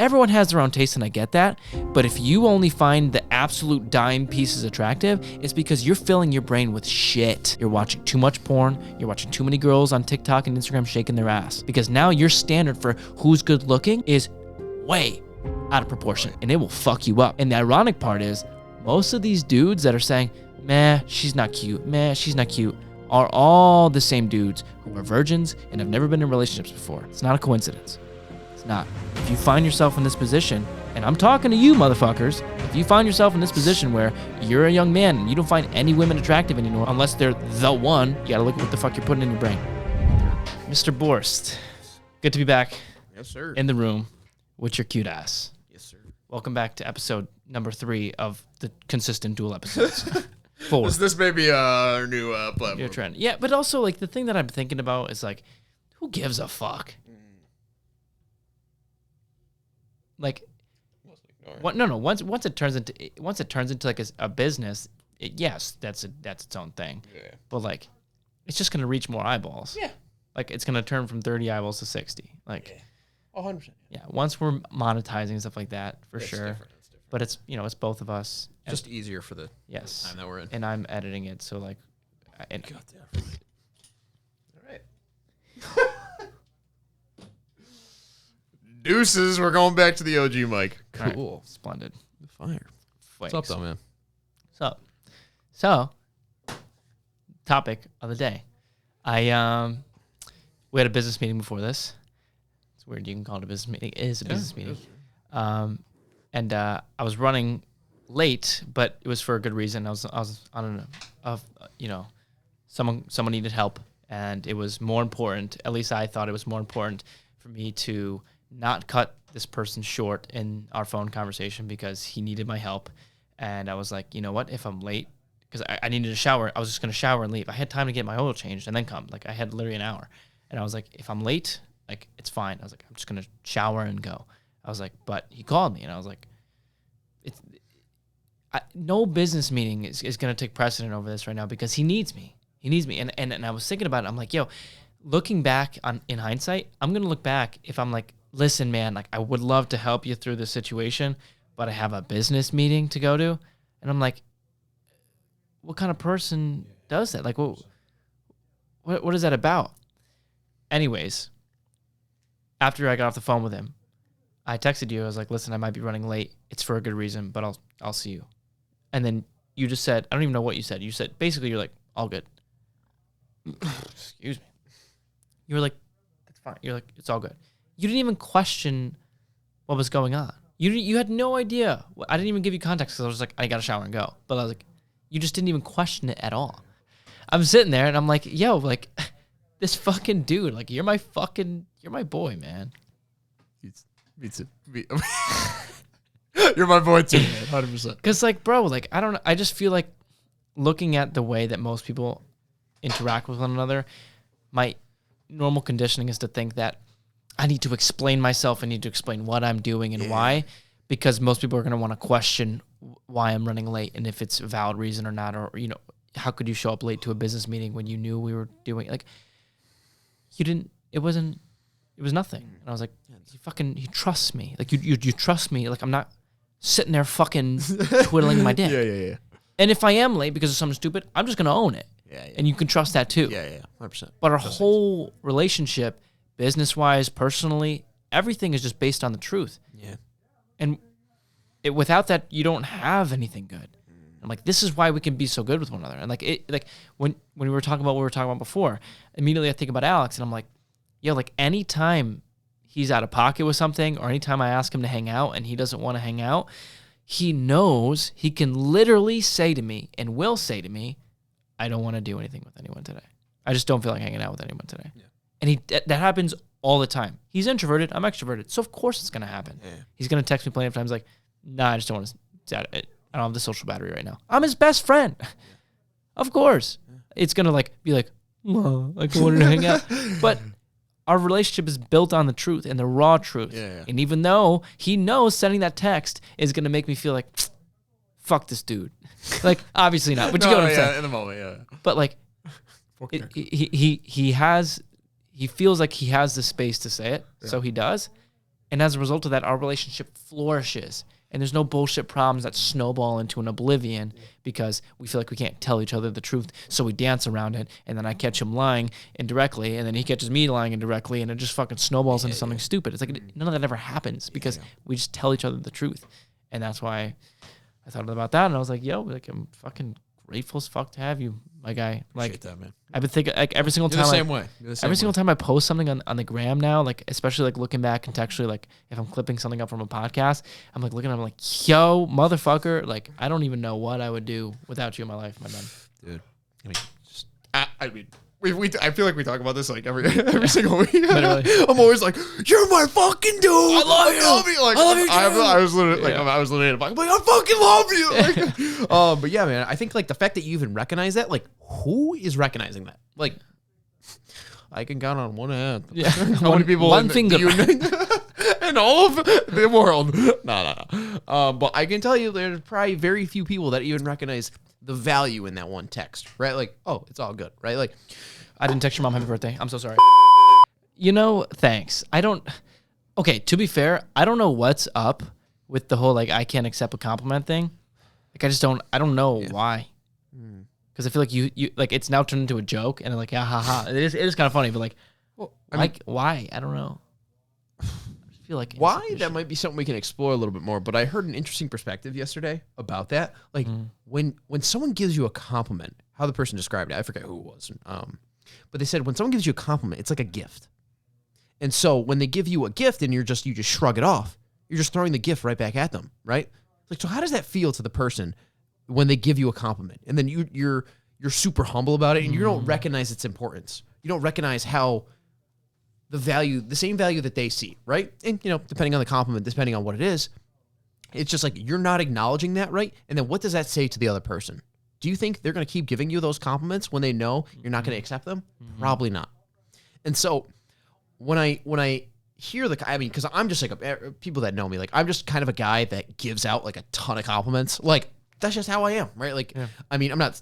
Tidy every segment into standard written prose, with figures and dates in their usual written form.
everyone has their own taste, and I get that. But if you only find the absolute dime pieces attractive, it's because you're filling your brain with shit. You're watching too much porn. You're watching too many girls on TikTok and Instagram shaking their ass. Because now your standard for who's good looking is way out of proportion, and it will fuck you up. And the ironic part is, most of these dudes that are saying, meh, she's not cute, meh, she's not cute, are all the same dudes who are virgins and have never been in relationships before. It's not a coincidence. It's not. If you find yourself in this position, and I'm talking to you motherfuckers, if you find yourself in this position where you're a young man and you don't find any women attractive anymore, unless they're the one, you gotta look at what the fuck you're putting in your brain. Mr. Borst, good to be back. Yes, sir. In the room with your cute ass. Yes, sir. Welcome back to episode number 3 of the consistent dual episodes. 4. This may be our new platform. New trend. Yeah, but also, like, the thing that I'm thinking about is, like, who gives a fuck? Like, what? No. Once it turns into like a business, yes, that's its own thing. Yeah. But like, it's just gonna reach more eyeballs. Yeah. Like, it's gonna turn from 30 eyeballs to 60. Like, yeah. 100%. Yeah. Once we're monetizing stuff like that, for sure. Different. But it's it's both of us. Just easier for the time that we're in. And I'm editing it, so like, All right. Deuces, we're going back to the OG mic. Cool. Right. Splendid. Fire. What's up, though, man? So, topic of the day. We had a business meeting before this. It's weird you can call it a business meeting. It is a business meeting. And I was running late, but it was for a good reason. I was on someone needed help, and it was more important, at least I thought it was more important for me to not cut this person short in our phone conversation because he needed my help. And I was like, you know what, if I'm late, because I needed to shower, I was just going to shower and leave. I had time to get my oil changed and then come. Like, I had literally an hour. And I was like, if I'm late, like, it's fine. I was like, I'm just going to shower and go. I was like, but he called me, and I was like, no business meeting is going to take precedent over this right now because he needs me. He needs me. And I was thinking about it. I'm like, yo, looking back in hindsight, I'm going to look back if I'm like, listen, man, like, I would love to help you through this situation, but I have a business meeting to go to. And I'm like, what kind of person does that? Like, what is that about? Anyways, after I got off the phone with him, I texted you. I was like, listen, I might be running late. It's for a good reason, but I'll see you. And then you just said, I don't even know what you said. You said, basically, you're like, all good. Excuse me. You were like, that's fine. You're like, it's all good. You didn't even question what was going on. You had no idea. I didn't even give you context because I was like, I got to shower and go. But I was like, you just didn't even question it at all. I'm sitting there and I'm like, yo, like, this fucking dude, like, you're my boy, man. You're my boy too, man. 100%. Because, like, bro, like, I just feel like looking at the way that most people interact with one another, my normal conditioning is to think that I need to explain myself. I need to explain what I'm doing and why, because most people are going to want to question why I'm running late and if it's a valid reason or not, or, how could you show up late to a business meeting when you knew we were doing, like, it was nothing. And I was like, he trusts me. Like, you trust me. Like, I'm not sitting there fucking twiddling my dick. Yeah. And if I am late because of something stupid, I'm just going to own it. Yeah. And you can trust that too. Yeah. 100%. But our whole relationship, business-wise, personally, everything is just based on the truth. Yeah. And without that, you don't have anything good. I'm like, this is why we can be so good with one another. And like when we were talking about what we were talking about before, immediately I think about Alex, and I'm like, yo, like, anytime he's out of pocket with something, or anytime I ask him to hang out and he doesn't want to hang out, he knows he can literally say to me and will say to me, I don't want to do anything with anyone today. I just don't feel like hanging out with anyone today. Yeah. And that happens all the time. He's introverted. I'm extroverted. So of course it's going to happen. Yeah. He's going to text me plenty of times like, nah, I just don't want to, I don't have the social battery right now. I'm his best friend. Yeah. Of course. Yeah. It's going to be like, I wanted to hang out. But our relationship is built on the truth and the raw truth. Yeah. And even though he knows sending that text is going to make me feel like, fuck this dude. Like, obviously not. But you get what I'm saying. In the moment, yeah. But like, he feels like he has the space to say it, so he does. And as a result of that, our relationship flourishes. And there's no bullshit problems that snowball into an oblivion because we feel like we can't tell each other the truth. So we dance around it. And then I catch him lying indirectly. And then he catches me lying indirectly. And it just fucking snowballs into something stupid. It's like none of that ever happens because we just tell each other the truth. And that's why I thought about that. And I was like, yo, like I'm fucking grateful as fuck to have you, my guy. Like, appreciate that, man. I've been thinking like every single You're time. the same way. Every single time I post something on the gram now, like especially like looking back contextually, like if I'm clipping something up from a podcast, I'm like looking at it, I'm like, yo, motherfucker, like I don't even know what I would do without you in my life, my man. Dude, I mean, just, I mean, I feel like we talk about this like every single week. Literally. I'm always like, you're my fucking dude. I love you. Like, I love you too. I was literally like, I was literally like, I fucking love you. Like, but yeah, man, I think like the fact that you even recognize that, like, who is recognizing that? Like, I can count on one hand. Yeah. How many people one finger. in all of the world. No. But I can tell you there's probably very few people that even recognize the value in that one text, right? Like, oh, it's all good, right? Like, I didn't text your mom happy birthday. I'm so sorry. You know, thanks. Okay, to be fair, I don't know what's up with the whole, like, I can't accept a compliment thing. Like, I don't know why. Because I feel like you like, it's now turned into a joke, and like, yeah, haha. It is kind of funny, but like, why? I don't know. I just feel like why? That might be something we can explore a little bit more, but I heard an interesting perspective yesterday about that. Like, when someone gives you a compliment, how the person described it, I forget who it was. But they said when someone gives you a compliment, it's like a gift. And so when they give you a gift and you just shrug it off, you're just throwing the gift right back at them, right? Like, so how does that feel to the person when they give you a compliment? And then you're super humble about it and you don't recognize its importance. You don't recognize how the same value that they see, right? And, you know, depending on the compliment, depending on what it is, it's just like you're not acknowledging that, right? And then what does that say to the other person? Do you think they're going to keep giving you those compliments when they know you're not going to accept them? Probably not. And so when I hear because I'm just like people that know me, like I'm just kind of a guy that gives out like a ton of compliments. Like that's just how I am, right? Like, I mean, I'm not,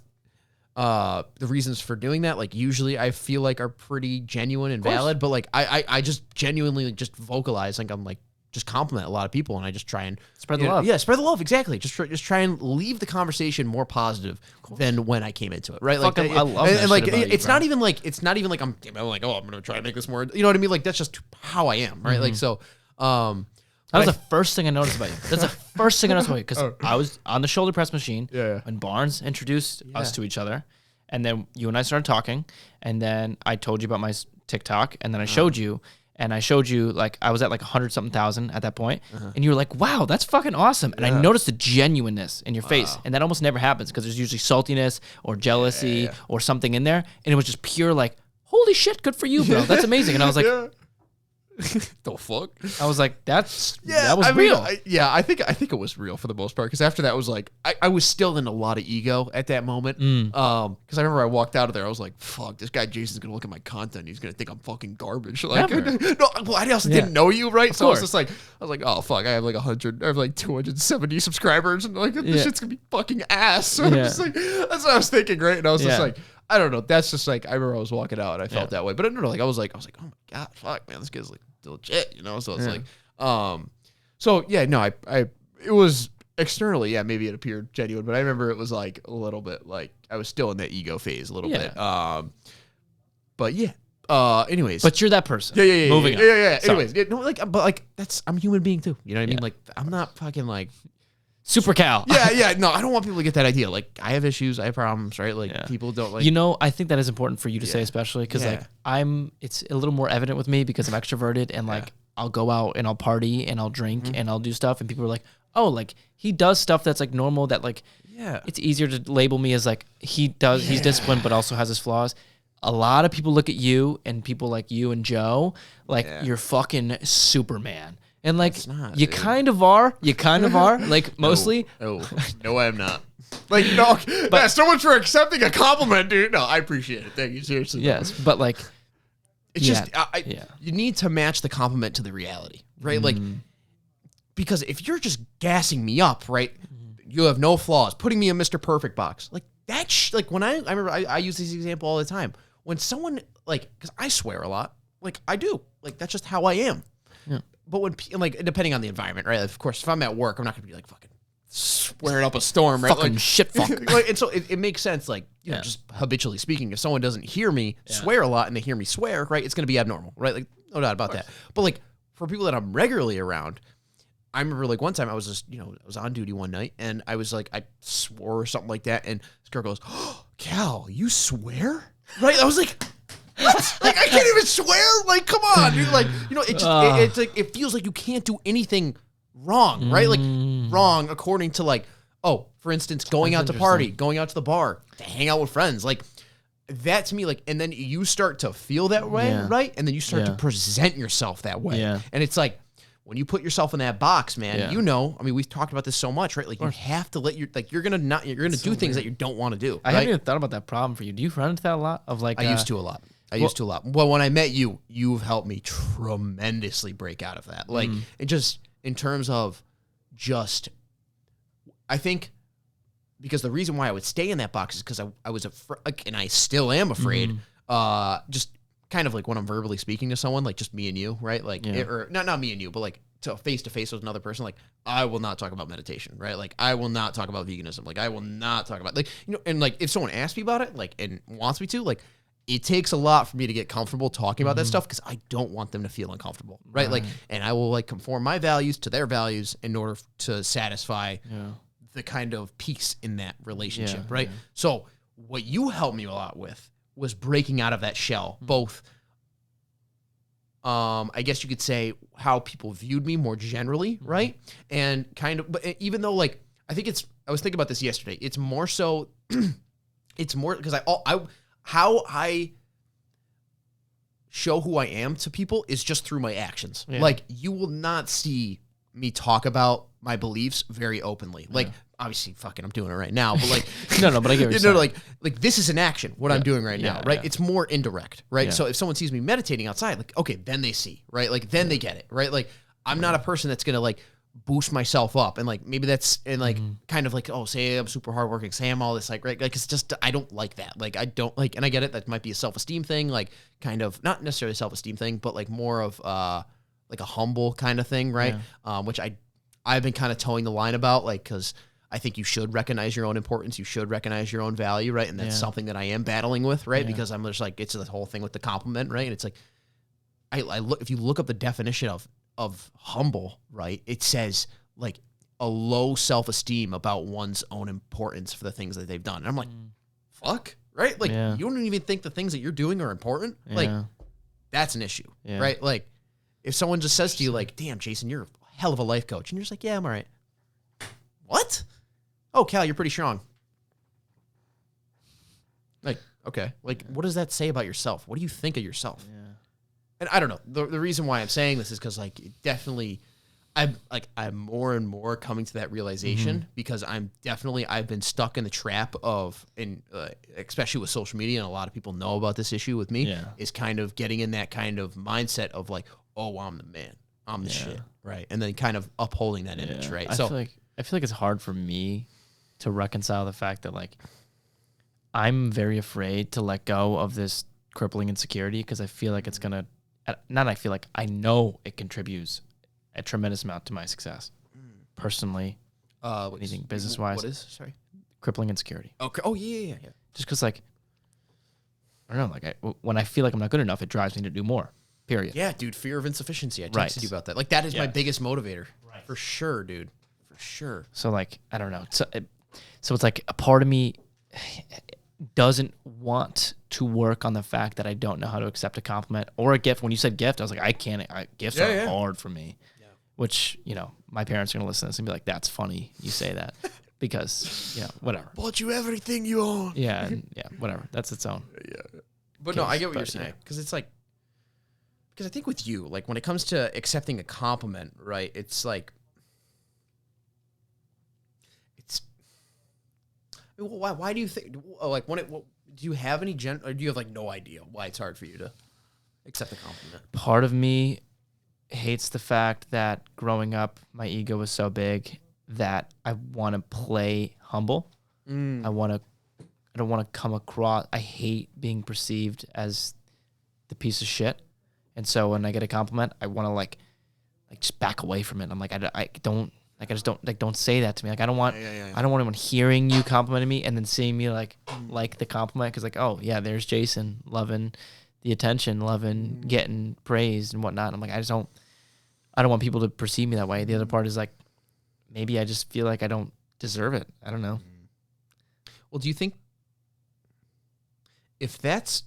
the reasons for doing that, like usually I feel like are pretty genuine and valid, but like I just genuinely just vocalize, like I'm like, just compliment a lot of people, and I just try and spread the love. Yeah, spread the love, exactly. Just try and leave the conversation more positive than when I came into it, right? Like, I love that. And like, shit about it's you, not even like I'm like, oh, I'm gonna try and make this more. You know what I mean? Like that's just how I am, right? Like so. That was the first thing I noticed about you. That's the first thing I noticed about you because I was on the shoulder press machine when Barnes introduced us to each other, and then you and I started talking, and then I told you about my TikTok, and then I showed you. And I showed you, like, I was at like 100-something thousand at that point. And you were like, wow, that's fucking awesome. And I noticed the genuineness in your face. And that almost never happens because there's usually saltiness or jealousy or something in there. And it was just pure, like, holy shit, good for you, bro. That's amazing. And I was like, the fuck? I was like, that was real. I think it was real for the most part. Because after that, was like, I was still in a lot of ego at that moment. Because I remember I walked out of there, I was like, fuck, this guy Jason's gonna look at my content. He's gonna think I'm fucking garbage. Like, no, well, I also didn't know you, right? So I was like, oh fuck, I have like 270 subscribers, and like this shit's gonna be fucking ass. So I'm just like, that's what I was thinking, right? And I was just like, I don't know. That's just like, I remember I was walking out and I felt that way. But I don't know, like I was like, oh my god, fuck, man, this guy's like legit, you know? So it's like, so yeah, no, I it was externally, maybe it appeared genuine, but I remember it was like a little bit like I was still in that ego phase a little bit. But yeah. Anyways. But you're that person. Yeah. Moving on. Yeah. Anyways, but like I'm a human being too. You know what I mean? Like I'm not fucking like Super Cal. Yeah. No, I don't want people to get that idea. Like I have issues, I have problems, right? Like people don't like. You know, I think that is important for you to say, especially because like it's a little more evident with me because I'm extroverted and like I'll go out and I'll party and I'll drink and I'll do stuff and people are like, oh, like he does stuff that's like normal that like it's easier to label me as like he's disciplined but also has his flaws. A lot of people look at you and people like you and Joe like you're fucking Superman. And like you kind of are, like mostly. No, I am not. Like no, but so much for accepting a compliment, dude. No, I appreciate it. Thank you, seriously. Yes, but like, it's just you need to match the compliment to the reality, right? Like, because if you're just gassing me up, right, you have no flaws, putting me in Mr. Perfect box, like that. Like when I remember I use this example all the time. When someone like, because I swear a lot, like I do, like that's just how I am. Yeah. like depending on the environment, right? Of course, if I'm at work, I'm not gonna be like fucking swearing up a storm, right? Fucking Like, shit fuck. like, and so it makes sense, like, you know, just habitually speaking, if someone doesn't hear me swear a lot and they hear me swear, right, it's going to be abnormal, right? Like, no doubt about that. But, like, for people that I'm regularly around, I remember, like, one time I was just, you know, I was on duty one night, and I was like, I swore or something like that, and this girl goes, oh, Cal, you swear? Right? I was like, what? Like, I can't even swear? Like, come on, dude. Like, you know, it just, it's like, it feels like you can't do anything wrong, right? Like, wrong according to, like, oh, for instance, going out to party, going out to the bar, to hang out with friends. Like, that to me, like, and then you start to feel that way, right? And then you start to present yourself that way. Yeah. And it's like, when you put yourself in that box, man, you know, I mean, we've talked about this so much, right? Like, you have to let your, like, you're going to do things that you don't want to do. I haven't even thought about that problem for you. Do you run into that a lot? Of like, I used to a lot. Well, when I met you, you've helped me tremendously break out of that. Like, it just, in terms of just, I think, because the reason why I would stay in that box is because I was afraid, like, and I still am afraid, just kind of like when I'm verbally speaking to someone, like just me and you, right? Like, or not me and you, but like to face with another person, like, I will not talk about meditation, right? Like, I will not talk about veganism. Like, I will not talk about, like, you know, and like, if someone asks me about it, like, and wants me to, like, it takes a lot for me to get comfortable talking about that stuff because I don't want them to feel uncomfortable, right? Like, and I will like conform my values to their values in order to satisfy the kind of peace in that relationship, right? So what you helped me a lot with was breaking out of that shell, both, I guess you could say how people viewed me more generally, right? And kind of, but even though, like, I think I was thinking about this yesterday. It's more so, it's more because how I show who I am to people is just through my actions. Yeah. Like, you will not see me talk about my beliefs very openly. Like, obviously, fucking, I'm doing it right now, but like, no, but I get what you're saying. Like this is an action, what I'm doing right now, right? It's more indirect, right? So if someone sees me meditating outside, like, okay, then they see, right? Like, then they get it, right? Like, I'm not a person that's going to like boost myself up and like, maybe that's, and like, kind of like, oh, say I'm super hardworking, say I'm all this, like, right? Like, it's just, I don't like that. Like, I don't like, and I get it, that might be a self-esteem thing, like, kind of, not necessarily a self-esteem thing, but like more of, like a humble kind of thing, right? Which I've been kind of towing the line about, like, because I think you should recognize your own importance. You should recognize your own value, right? And that's something that I am battling with, right? Because I'm just like, it's the whole thing with the compliment, right? And it's like, I look, if you look up the definition of humble, right? It says like a low self-esteem about one's own importance for the things that they've done. And I'm like, fuck, right? Like, you don't even think the things that you're doing are important. Like, that's an issue, right? Like, if someone just says to you, like, damn, Jason, you're a hell of a life coach. And you're just like, yeah, I'm all right. What? Oh, Cal, you're pretty strong. Like, okay. Like, what does that say about yourself? What do you think of yourself? Yeah. And I don't know. The reason why I'm saying this is because, like, definitely, I'm more and more coming to that realization because I've been stuck in the trap of, especially with social media, and a lot of people know about this issue with me, is kind of getting in that kind of mindset of like, oh, I'm the man. I'm the shit. Right. And then kind of upholding that image, right? I feel like it's hard for me to reconcile the fact that, like, I'm very afraid to let go of this crippling insecurity because I feel like it's going to, I know it contributes a tremendous amount to my success. Personally, anything business-wise. What is? Sorry? Crippling insecurity. Okay. Oh, yeah. Just because, like, I don't know, like, when I feel like I'm not good enough, it drives me to do more, period. Yeah, dude, fear of insufficiency. I texted you about that. Like, that is my biggest motivator. Right. For sure, dude. For sure. So, like, I don't know. So it's like a part of me doesn't want to work on the fact that I don't know how to accept a compliment or a gift. When you said gift, I was like, I can't. Gifts are hard for me. Yeah. Which, you know, my parents are going to listen to this and be like, that's funny you say that. Because, you know, whatever. Bought you everything you own. Yeah, whatever. That's its own. Yeah. But no, I get what you're saying. Because it's like, because I think with you, like, when it comes to accepting a compliment, right, it's like, why do you think, like, do you have any or do you have, like, no idea why it's hard for you to accept a compliment? Part of me hates the fact that growing up, my ego was so big that I want to play humble. I don't want to come across, I hate being perceived as the piece of shit. And so when I get a compliment, I want to like like just back away from it. I'm like, I don't, like, I just don't, like, don't say that to me. Like, I don't want, Yeah. I don't want anyone hearing you complimenting me and then seeing me like the compliment. Cause like, oh yeah, there's Jason loving the attention, loving getting praised and whatnot. And I'm like, I don't want people to perceive me that way. The other part is like, maybe I just feel like I don't deserve it. I don't know. Well, do you think if that's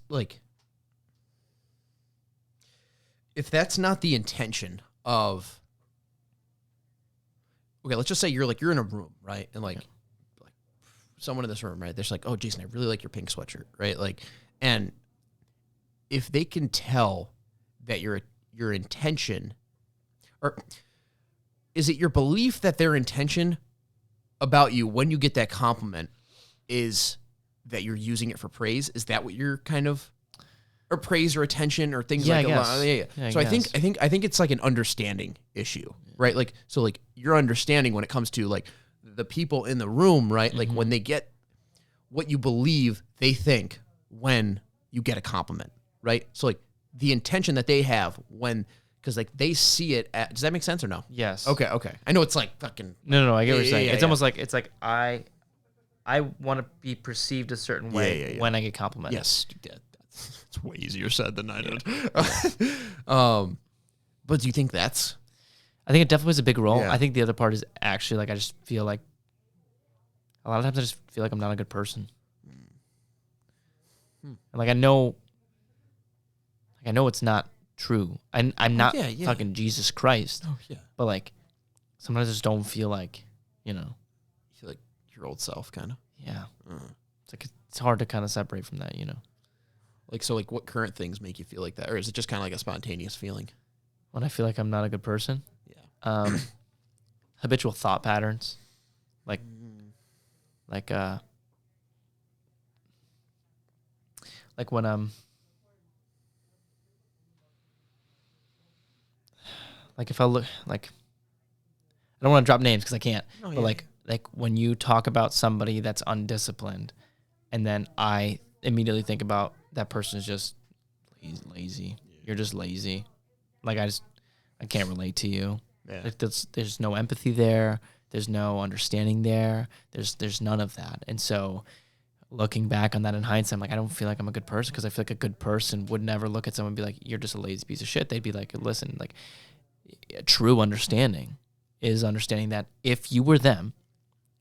not the intention of, okay, let's just say you're in a room, right? And like someone in this room, right? They're just like, oh, Jason, I really like your pink sweatshirt, right? Like, and if they can tell that your intention, or is it your belief that their intention about you when you get that compliment is that you're using it for praise? Is that what you're kind of, or praise or attention or things like that? Yeah. So I think it's like an understanding issue, right? Like, so like your understanding when it comes to like the people in the room, right? Like when they get what you believe they think when you get a compliment, right? So like the intention that they have when, because like they see it at, does that make sense or no? Yes. Okay. I know it's like fucking. No, I get what you're saying. It's almost like, it's like I want to be perceived a certain way when I get complimented. Yes, that's way easier said than I did. But do you think that's? I think it definitely plays a big role. Yeah. I think the other part is actually like I just feel like a lot of times I just feel like I'm not a good person. And like I know it's not true. I'm not fucking Jesus Christ. Oh yeah. But like sometimes I just don't feel like, you know. You feel like your old self, kind of. Yeah. It's like it's hard to kind of separate from that, you know. Like, so like what current things make you feel like that? Or is it just kind of like a spontaneous feeling? When I feel like I'm not a good person. Yeah. Habitual thought patterns. Like when like if I look like I don't want to drop names because I can't. Oh, but like when you talk about somebody that's undisciplined, and then I immediately think about that person is just lazy. You're just lazy. Like I can't relate to you. Yeah. Like there's no empathy there. There's no understanding there. There's none of that. And so looking back on that in hindsight, I'm like, I don't feel like I'm a good person because I feel like a good person would never look at someone and be like, you're just a lazy piece of shit. They'd be like, listen, like a true understanding is understanding that if you were them,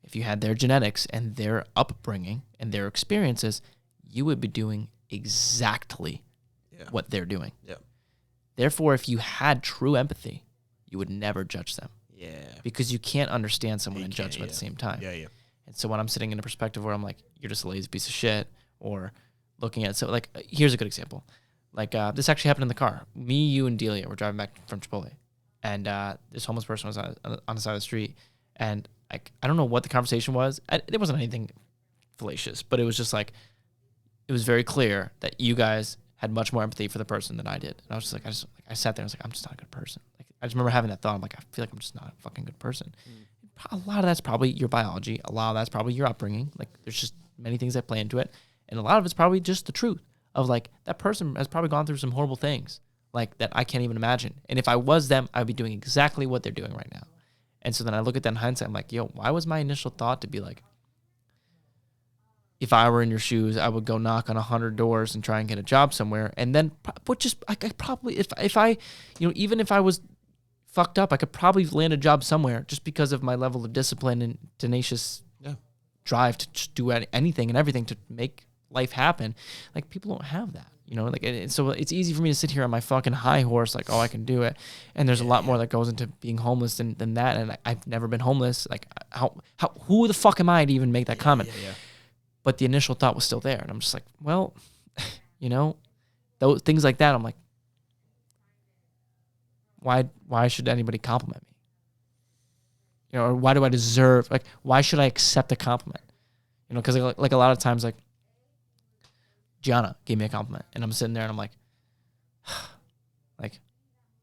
if you had their genetics and their upbringing and their experiences, you would be doing exactly what they're doing. Yeah. Therefore, if you had true empathy, you would never judge them. Yeah. Because you can't understand someone and judge them at the same time. Yeah. And so when I'm sitting in a perspective where I'm like, you're just a lazy piece of shit, or looking at, so like, here's a good example. Like, this actually happened in the car. Me, you, and Delia were driving back from Chipotle. And this homeless person was on the side of the street. And I don't know what the conversation was. It wasn't anything fallacious, but it was just like, it was very clear that you guys had much more empathy for the person than I did. And I was just like, I sat there and I was like, I'm just not a good person. Like, I just remember having that thought. I'm like, I feel like I'm just not a fucking good person. A lot of that's probably your biology. A lot of that's probably your upbringing. Like, there's just many things that play into it. And a lot of it's probably just the truth of like, that person has probably gone through some horrible things like that I can't even imagine. And if I was them, I'd be doing exactly what they're doing right now. And so then I look at that in hindsight, I'm like, yo, why was my initial thought to be like, if I were in your shoes, I would go knock on 100 doors and try and get a job somewhere. And then, but just, I probably, if I, you know, even if I was fucked up, I could probably land a job somewhere just because of my level of discipline and tenacious drive to just do anything and everything to make life happen. Like, people don't have that, you know, like, and so it's easy for me to sit here on my fucking high horse, like, oh, I can do it. And there's a lot more that goes into being homeless than that. And I've never been homeless. Like, who the fuck am I to even make that comment? But the initial thought was still there. And I'm just like, well, you know, those things like that. I'm like, why should anybody compliment me? You know, or why do I deserve, like, why should I accept a compliment? You know, because like a lot of times, like, Gianna gave me a compliment and I'm sitting there and I'm like,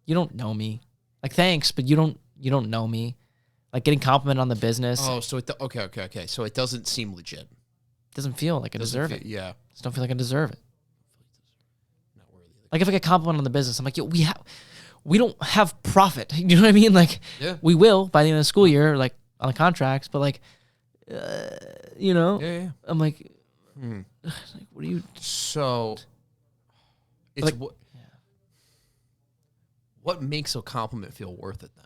you don't know me. Like, thanks, but you don't know me. Like, getting complimented on the business. Oh, so okay. So it doesn't seem legit. Doesn't feel like I deserve it. Yeah. Just don't feel like I deserve it. Not worthy. Like, if I get complimented on the business, I'm like, yo, we don't have profit. You know what I mean? Like, we will by the end of the school year, like on the contracts, but like, you know, I'm like, like, what do you? So, it's like, what makes a compliment feel worth it then?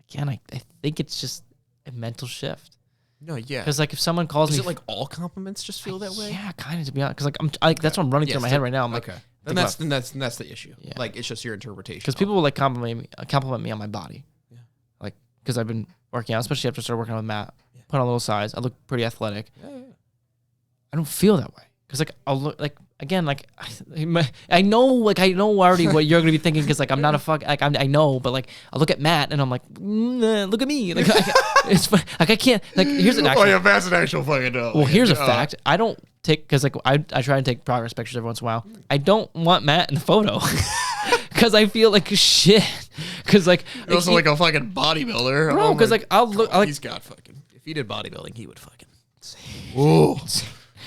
Again, I think it's just a mental shift. No, yeah. Because like if someone calls me, is it like all compliments just feel that way? Yeah, kind of, to be honest. Because like that's what I'm running through my head right now. I'm like, then that's the issue. Yeah. Like it's just your interpretation. Because people will like compliment me on my body. Yeah. Like because I've been working out, especially after I started working out with Matt. Put on a little size. I look pretty athletic. Yeah. I don't feel that way. Because like I'll look like again like I know already what you're gonna be thinking because like I'm not a I know, but like I look at Matt and I'm like look at me like it's like I can't like here's an actual. Oh yeah, Matt's an actual fucking no. Well, here's a fact. I don't take because like I try and take progress pictures every once in a while. I don't want Matt in the photo because I feel like shit. Because like you're also like a fucking bodybuilder, bro. Because like I'll look. He's got fucking. If he did bodybuilding, he would fucking. Ooh.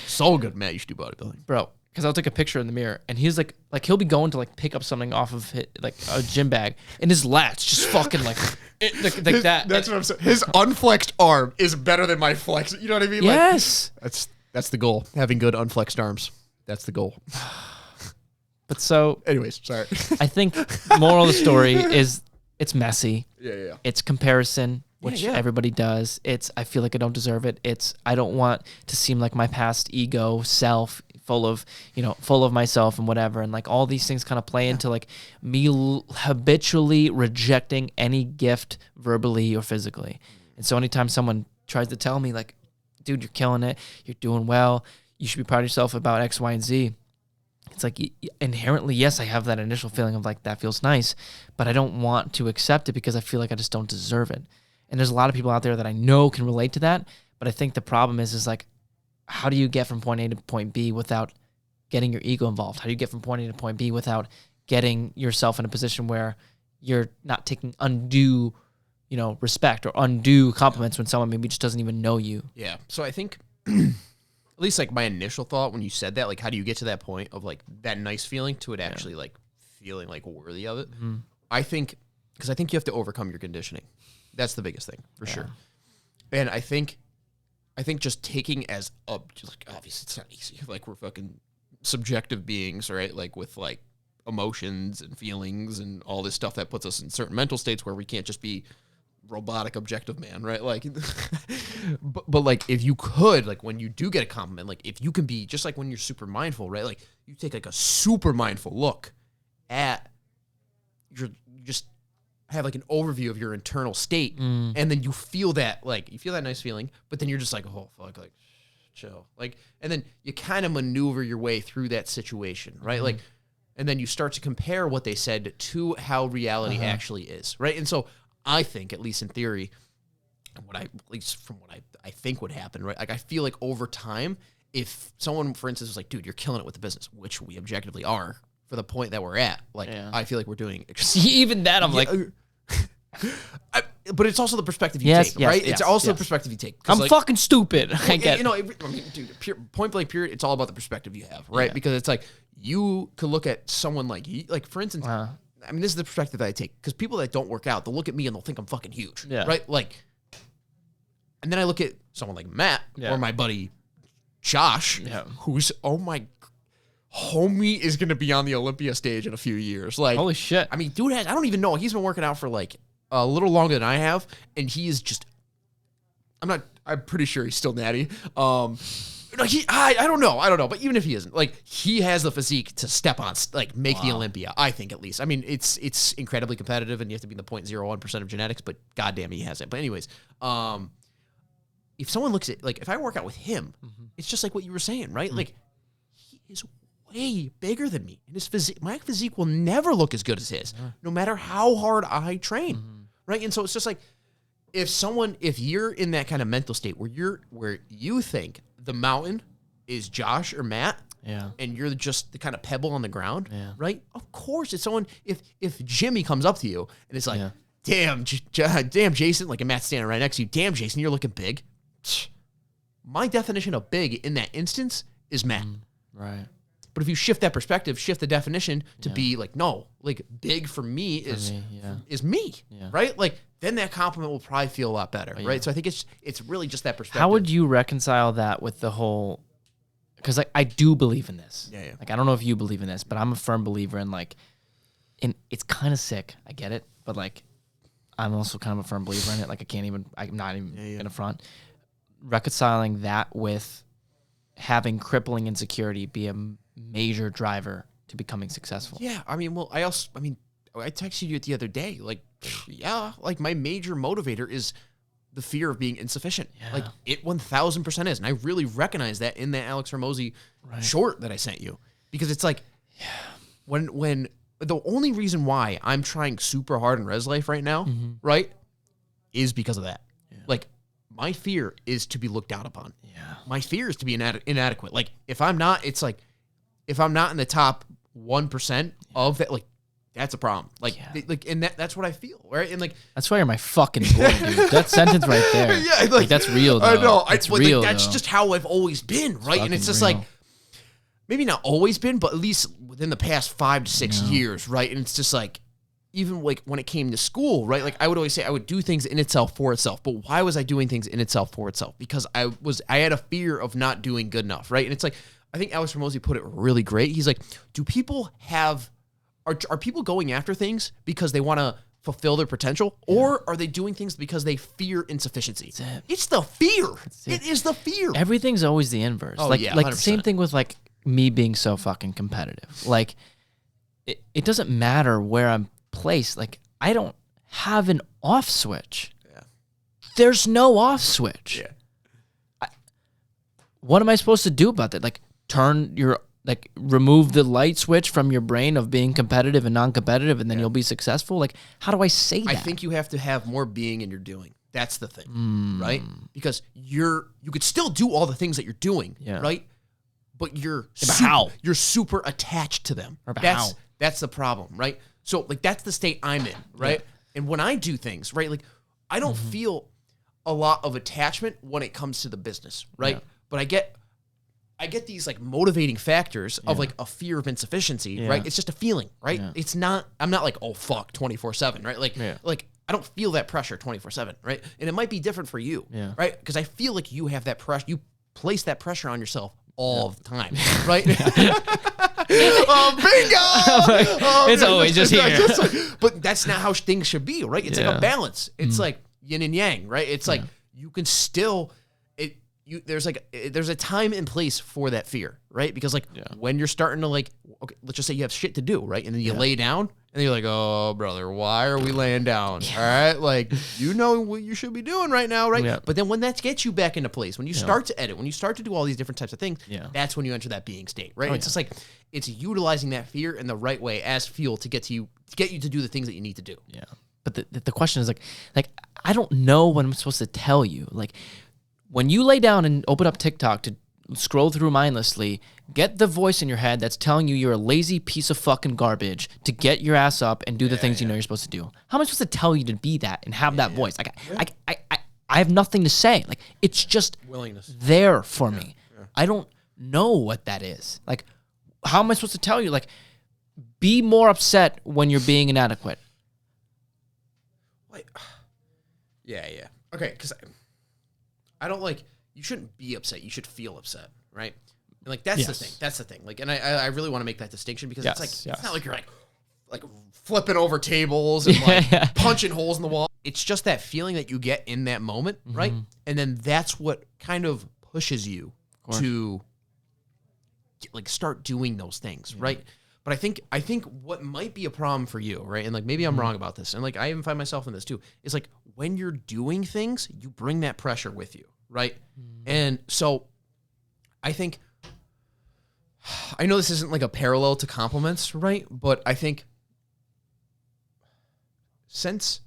So good, Matt. You should do bodybuilding, bro. Because I'll take a picture in the mirror, and he's like he'll be going to like pick up something off of like a gym bag, and his lats just fucking like that. That's what I'm saying. His unflexed arm is better than my flex. You know what I mean? Yes. Like, that's the goal. Having good unflexed arms. That's the goal. But so, anyways, sorry. I think moral of the story is it's messy. Yeah. It's comparison. Which everybody does. I feel like I don't deserve it. I don't want to seem like my past ego self full of myself and whatever. And like all these things kind of play into like me habitually rejecting any gift verbally or physically. And so anytime someone tries to tell me like, dude, you're killing it. You're doing well. You should be proud of yourself about X, Y, and Z. It's like inherently, yes, I have that initial feeling of like, that feels nice, but I don't want to accept it because I feel like I just don't deserve it. And there's a lot of people out there that I know can relate to that. But I think the problem is like, how do you get from point A to point B without getting your ego involved? How do you get from point A to point B without getting yourself in a position where you're not taking undue, respect or undue compliments when someone maybe just doesn't even know you? Yeah. So I think, at least like my initial thought when you said that, like, how do you get to that point of like that nice feeling to it actually like feeling like worthy of it? Mm-hmm. I think you have to overcome your conditioning. That's the biggest thing for sure. And I think just taking as up, just like, obviously it's not easy. Like we're fucking subjective beings, right? Like with like emotions and feelings and all this stuff that puts us in certain mental states where we can't just be robotic objective man, right? Like, but like if you could, like when you do get a compliment, like if you can be just like when you're super mindful, right? Like you take like a super mindful look at you just have like an overview of your internal state, and then you feel that nice feeling, but then you're just like, oh fuck, like chill, like, and then you kind of maneuver your way through that situation, right? Like, and then you start to compare what they said to how reality actually is, right? And so I think, at least in theory, at least from what I think would happen, right? Like I feel like over time, if someone, for instance, was like, dude, you're killing it with the business, which we objectively are. For the point that we're at, like, I feel like we're doing. Even that, I'm like, but it's also the perspective you take, right? It's also the perspective you take. I'm like, fucking stupid. I get. Dude, point blank period. It's all about the perspective you have, right? Because it's like you could look at someone like for instance. I mean, this is the perspective that I take because people that don't work out, they'll look at me and they'll think I'm fucking huge, right? Like, and then I look at someone like Matt or my buddy Josh, who's homie is going to be on the Olympia stage in a few years. Like, holy shit. I mean, dude I don't even know. He's been working out for like a little longer than I have. And he is just, I'm pretty sure he's still natty. I don't know. But even if he isn't, like, he has the physique to step on, like, make the Olympia, I think at least. I mean, it's incredibly competitive and you have to be in the 0.01% of genetics, but goddamn, he has it. But anyways, if someone looks at, like, if I work out with him, it's just like what you were saying, right? Like, he is way bigger than me. And his physique, my physique will never look as good as his, no matter how hard I train, right? And so it's just like, if you're in that kind of mental state where you think the mountain is Josh or Matt, and you're just the kind of pebble on the ground, right? Of course, it's someone. If Jimmy comes up to you and it's like, damn, Jason, like, and Matt's standing right next to you, damn, Jason, you're looking big. My definition of big in that instance is Matt. Right. But if you shift that perspective, shift the definition to be like, no, like big for me is me, right? Like then that compliment will probably feel a lot better, right? So I think it's really just that perspective. How would you reconcile that with the whole? Because like I do believe in this. Yeah. Like I don't know if you believe in this, but I'm a firm believer in like, it's kind of sick. I get it, but like, I'm also kind of a firm believer in it. Like I'm not even in a front. Reconciling that with having crippling insecurity be a major driver to becoming successful. Yeah, I mean, well, I texted you the other day, like, like my major motivator is the fear of being insufficient. Yeah. Like it 1000% is. And I really recognize that in that Alex Hormozy short that I sent you, because it's like, when the only reason why I'm trying super hard in res life right now, right, is because of that. Yeah. Like my fear is to be looked down upon. Yeah. My fear is to be inadequate. Like if I'm not, it's like, if I'm not in the top 1% of that, like that's a problem. Like, and that's what I feel, right? And like that's why you're my fucking boy, dude. That sentence right there. Yeah, like that's real. Though. I know. It's real. Like, that's just how I've always been, right? And it's just like maybe not always been, but at least within the past 5 to 6 years, right? And it's just like even like when it came to school, right? Like I would always say I would do things in itself for itself, but why was I doing things in itself for itself? Because I had a fear of not doing good enough, right? And it's like. I think Alex Hormozy put it really great. He's like, do people are people going after things because they want to fulfill their potential, or are they doing things because they fear insufficiency? It's the fear. It is the fear. Everything's always the inverse. Oh, like yeah, the same thing with like me being so fucking competitive. Like it doesn't matter where I'm placed. Like I don't have an off switch. Yeah. There's no off switch. Yeah. What am I supposed to do about that? Like remove the light switch from your brain of being competitive and non-competitive, and then you'll be successful. Like, how do I say that? I think you have to have more being in your doing. That's the thing, right? Because you could still do all the things that you're doing, right? But you're super attached to them. That's the problem, right? So like that's the state I'm in, right? Yeah. And when I do things, right, like I don't feel a lot of attachment when it comes to the business, right? Yeah. But I get these like motivating factors of like a fear of insufficiency, right? It's just a feeling, right? Yeah. I'm not like, oh fuck 24/7, right? Like I don't feel that pressure 24/7, right? And it might be different for you, right? Because I feel like you have that pressure, you place that pressure on yourself all the time, right? Bingo! It's always just here. But that's not how things should be, right? It's like a balance. It's like yin and yang, right? It's like you can still... there's a time and place for that fear, right? Because like when you're starting to like, okay, let's just say you have shit to do, right? And then you lay down and then you're like, oh brother, why are we laying down? All right. Like, you know what you should be doing right now. Right. Yeah. But then when that gets you back into place, when you start to edit, when you start to do all these different types of things, that's when you enter that being state, right? It's just like, it's utilizing that fear in the right way as fuel to get you to do the things that you need to do. Yeah. But the question is like, I don't know what I'm supposed to tell you. Like, when you lay down and open up TikTok to scroll through mindlessly, get the voice in your head that's telling you you're a lazy piece of fucking garbage to get your ass up and do the things you know you're supposed to do. How am I supposed to tell you to be that and have that voice? Like, I have nothing to say. Like, it's just willingness there for me. Yeah. I don't know what that is. Like, how am I supposed to tell you? Like, be more upset when you're being inadequate. Like, yeah. Okay, because I don't like, you shouldn't be upset. You should feel upset, right? And like, that's the thing. That's the thing. Like, and I really want to make that distinction because it's like, it's not like you're like flipping over tables and like punching holes in the wall. It's just that feeling that you get in that moment, right? And then that's what kind of pushes you to like start doing those things, right? But I think what might be a problem for you, right? And like maybe I'm wrong about this, and like I even find myself in this too, is like when you're doing things, you bring that pressure with you, right? And so I think, I know this isn't like a parallel to compliments, right? But I think since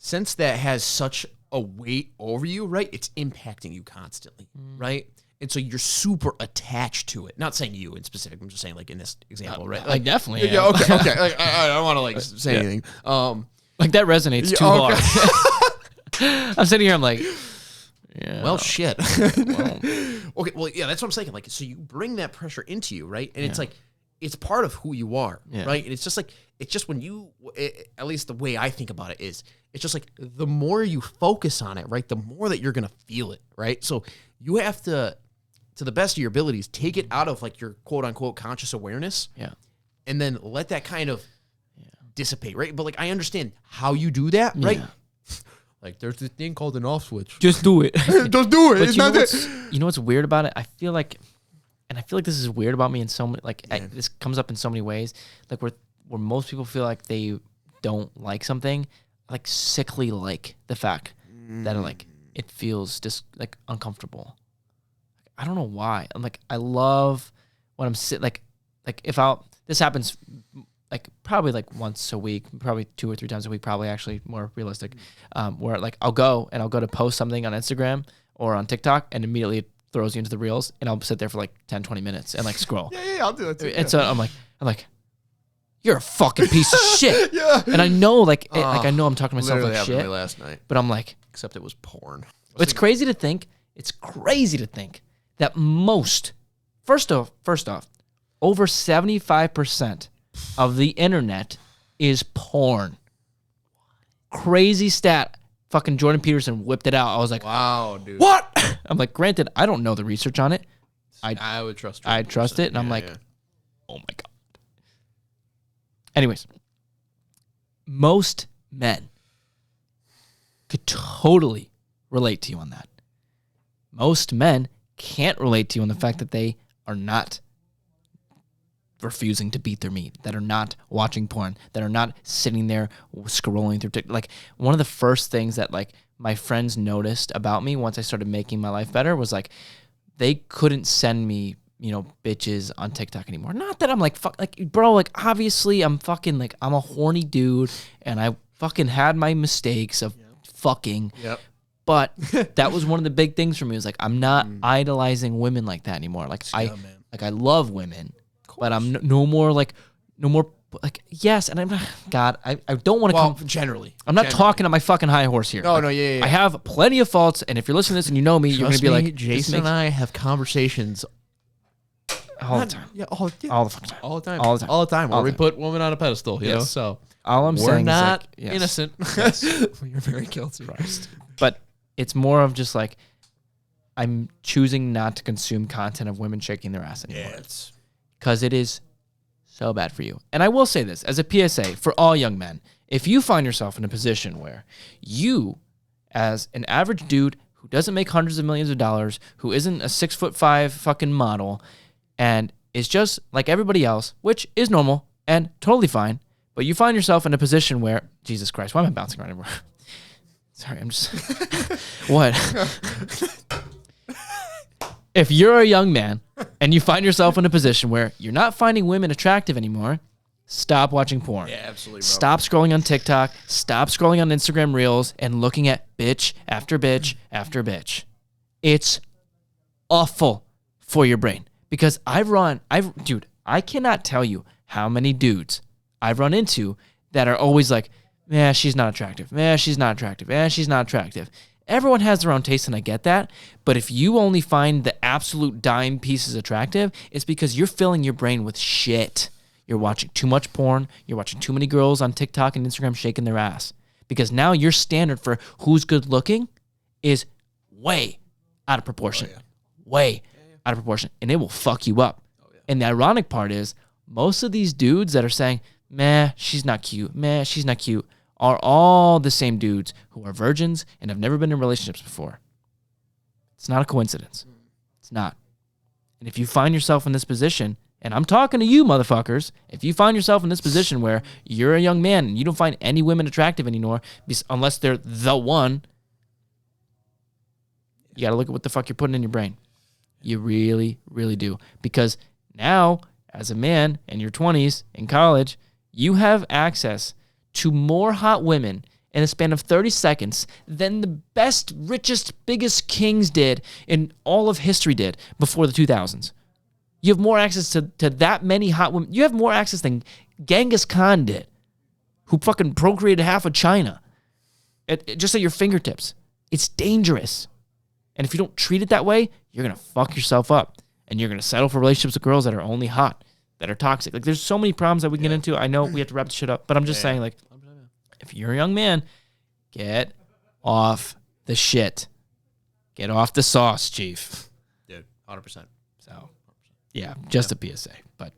that has such a weight over you, right? It's impacting you constantly, right? And so you're super attached to it. Not saying you in specific. I'm just saying like in this example, right? Like, I definitely am. Yeah, okay. Like, I don't want to like say anything. Like that resonates too hard. I'm sitting here, I'm like, Yeah. Well, shit. Well, Okay, well, yeah, that's what I'm saying. Like, so you bring that pressure into you, right? And it's like, it's part of who you are, right? And it's just like, it's just when you, at least the way I think about it is, it's just like the more you focus on it, right, the more that you're going to feel it, right? So you have to the best of your abilities, take it out of like your quote unquote conscious awareness. Yeah. And then let that kind of dissipate, right? But like, I understand how you do that, right? Like, there's this thing called an off switch. Just do it. Just do it. But It's not you know what's weird about it? I feel like this is weird about me in so many, like, this comes up in so many ways. Like, where most people feel like they don't like something, like, sickly like the fact that, like, it feels just, like, uncomfortable. I don't know why. I'm like, I love when I'm like, if this happens, like, probably, like, once a week, probably 2 or 3 times a week, probably actually more realistic, where, like, I'll go to post something on Instagram or on TikTok, and immediately it throws you into the reels, and I'll sit there for, like, 10, 20 minutes and, like, scroll. Yeah, I'll do that too. And so I'm like, you're a fucking piece of shit. Yeah. And I know, like, I know I'm talking to myself Literally like happened to shit, me last night, but I'm like, except it was porn. it's crazy to think that first off, over 75% of the internet is porn. Crazy stat. Fucking Jordan Peterson whipped it out. I was like, wow, dude. what? I'm like, granted, I don't know the research on it. I would trust I trust it, and I'm like, oh my God. Anyways, most men could totally relate to you on that. Most men can't relate to you on the fact that they are not refusing to beat their meat, that are not watching porn, that are not sitting there scrolling through TikTok. Like, one of the first things that, like, my friends noticed about me once I started making my life better was, like, they couldn't send me, you know, bitches on TikTok anymore. Not that I'm like, fuck, like, bro, like, obviously I'm fucking, like, I'm a horny dude, and I fucking had my mistakes of fucking. Yep. But that was one of the big things for me. Was like, I'm not idolizing women like that anymore. Like, I love women, but I'm no more like, yes. And I'm not, God, I don't want to come. Generally. I'm not talking on my fucking high horse here. No, Like, no, yeah. I have plenty of faults. And if you're listening to this and you know me, you're going to be like, Jason and I have conversations all the time. Yeah, all All the fucking time. All the time. All the time. All the time. Where All we the time. put women on a pedestal, you know? So All I'm we're saying not is, like, innocent. Yes. You're very guilty. But it's more of just like, I'm choosing not to consume content of women shaking their ass anymore. Yes. Because it is so bad for you. And I will say this as a PSA for all young men. If you find yourself in a position where you, as an average dude who doesn't make hundreds of millions of dollars, who isn't a 6'5" fucking model, and is just like everybody else, which is normal and totally fine, but you find yourself in a position where, Jesus Christ, why am I bouncing around everywhere? Sorry, I'm just... What? If you're a young man and you find yourself in a position where you're not finding women attractive anymore, stop watching porn. Yeah, absolutely, bro. Stop scrolling on TikTok. Stop scrolling on Instagram Reels and looking at bitch after bitch after bitch. It's awful for your brain. Because dude, I cannot tell you how many dudes I've run into that are always like, she's not attractive. She's not attractive. She's not attractive. Everyone has their own taste, and I get that. But if you only find the absolute dime pieces attractive, it's because you're filling your brain with shit. You're watching too much porn. You're watching too many girls on TikTok and Instagram shaking their ass. Because now your standard for who's good looking is way out of proportion. Way out of proportion. And it will fuck you up. And the ironic part is, most of these dudes that are saying, she's not cute. She's not cute, are all the same dudes who are virgins and have never been in relationships before. It's not a coincidence. It's not. And if you find yourself in this position, and I'm talking to you motherfuckers, if you find yourself in this position where you're a young man and you don't find any women attractive anymore, unless they're the one, you got to look at what the fuck you're putting in your brain. You really, really do. Because now, as a man in your 20s in college, you have access to more hot women in a span of 30 seconds than the best, richest, biggest kings did in all of history did before the 2000s. You have more access to that many hot women. You have more access than Genghis Khan did, who fucking procreated half of China, just at your fingertips. It's dangerous. And if you don't treat it that way, you're going to fuck yourself up. And you're going to settle for relationships with girls that are only hot, that are toxic. Like, there's so many problems that we get into. I know we have to wrap the shit up, but I'm just saying, like, if you're a young man, get off the shit. Get off the sauce, Chief. Dude, 100%. So, yeah, just a PSA. But